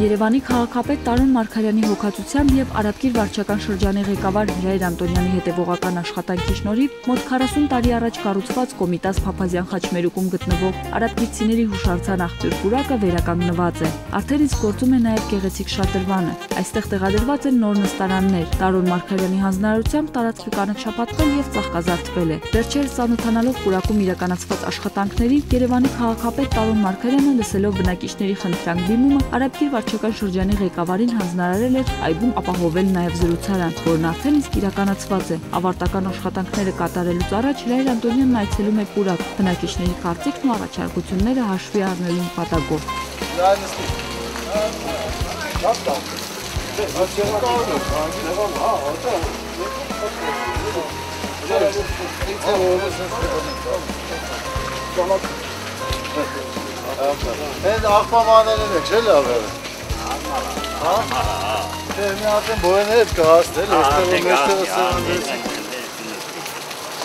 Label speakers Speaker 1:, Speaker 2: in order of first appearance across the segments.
Speaker 1: Երևանի քաղաքապետ Տարոն Մարգարյանի հոգացությամբ եւ Արաբկիր վարչական շրջանի ղեկավար Հրայր Անտոնյանի հետևողական աշխատանքի շնորհիվ մոտ 40 տարի առաջ կառուցված Կոմիտաս Փափազյան խաչմերուկում գտնվող արաբկիրցիների հուշարձան աղբյուր պուրակը վերականգնված է։ Արդեն իսկ գործում է նաեւ գեղեցիկ շատրվանը։ Այստեղ տեղադրված են նոր նստարաններ։ Տարոն Մարգարյանի հանձնարարությամբ տարածքը կանաչապատվել եւ ծաղկազարդվել է։ Վերջերս ծանոթանալով պուրակում իրականացված աշխատանքներին Երևանի քաղաքապետ Տարոն Մարգարյանը լսելով բնակիչների խնդրանք դիմումը Արաբկիր վարչական շրջանի ղեկավարին հանձնարարել էր այգում ապահովել նաև զրուցարան, որն արդեն իսկ իրականացված է։ Ավարտական աշխատանքները կատարելուց առաջ Հրայր Անտոնյանն այցելում է պուրակ, բնակիչների կարծիքն ու առաջարկությունները հաշվի առնելու նպատակով։
Speaker 2: Այդ աղբամաներն եք չէ՞ լավերը։ Հա։ Դե մի հատ բոյները կհասնել, այստեղ մեջտեղը սեղաններս։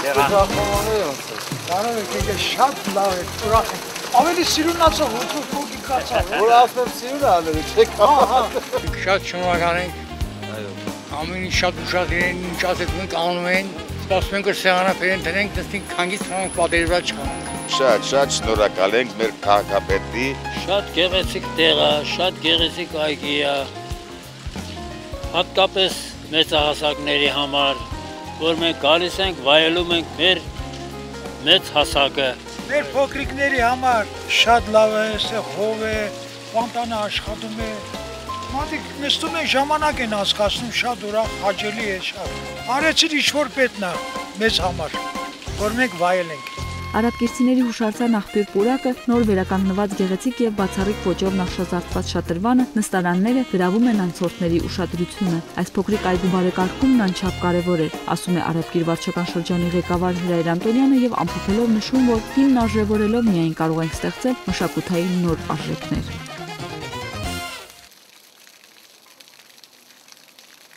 Speaker 2: Դե աղբամաները ոնց է։
Speaker 3: Կարող եք եկել շատ լավ է, ուրախ եմ։ Ավելի սիրունացող հոգի կացավ։
Speaker 2: Որ ասում սիրուն անել եք, չեք կարող։
Speaker 3: Շատ շնորհակալ ենք։ Ամեն ինչ շատ ուշադրեն, ինչ ասեցին ենք անում են։ Սպասում ենք որ սեղանապերեն դնենք, նստենք քանգից թանանք պատերի վրա չխանանք։
Speaker 4: Շատ շնորհակալ ենք մեր քաղաքապետի։
Speaker 5: Շատ գեղեցիկ տեղ է, շատ գեղեցիկ այգի է։ Հատկապես մեծահասակների համար, որ մենք գալիս ենք, վայելում ենք մեր մեծ հասակը։
Speaker 3: Մեր փոքրիկների համար շատ լավ է, այստեղ հով է, ֆոնտանը աշխատում է։ Մարդիկ նստում են ժամանակ են անցկացնում, շատ ուրախ, հաճելի է շատ։ Արեցին ինչ-որ պետք է մեզ համար, որ մենք վայելենք։
Speaker 1: Արաբկիրցիների հուշարձան աղբյուր պուրակը, նոր վերականգնված գեղեցիկ եւ բացառիկ ոճով նախշազարդված շատրվանը, նստարանները գրավում են անցորդների ուշադրությունը։ Այս փոքրիկ այգու բարեկարգումն անչափ կարևոր է, ասում է Արաբկիր վարչական շրջանի ղեկավար Հրայր Անտոնյանը եւ ամփոփելով նշում, որ հիմն արժևորելով միայն կարող ենք ստեղծել մշակութային նոր արժեքներ։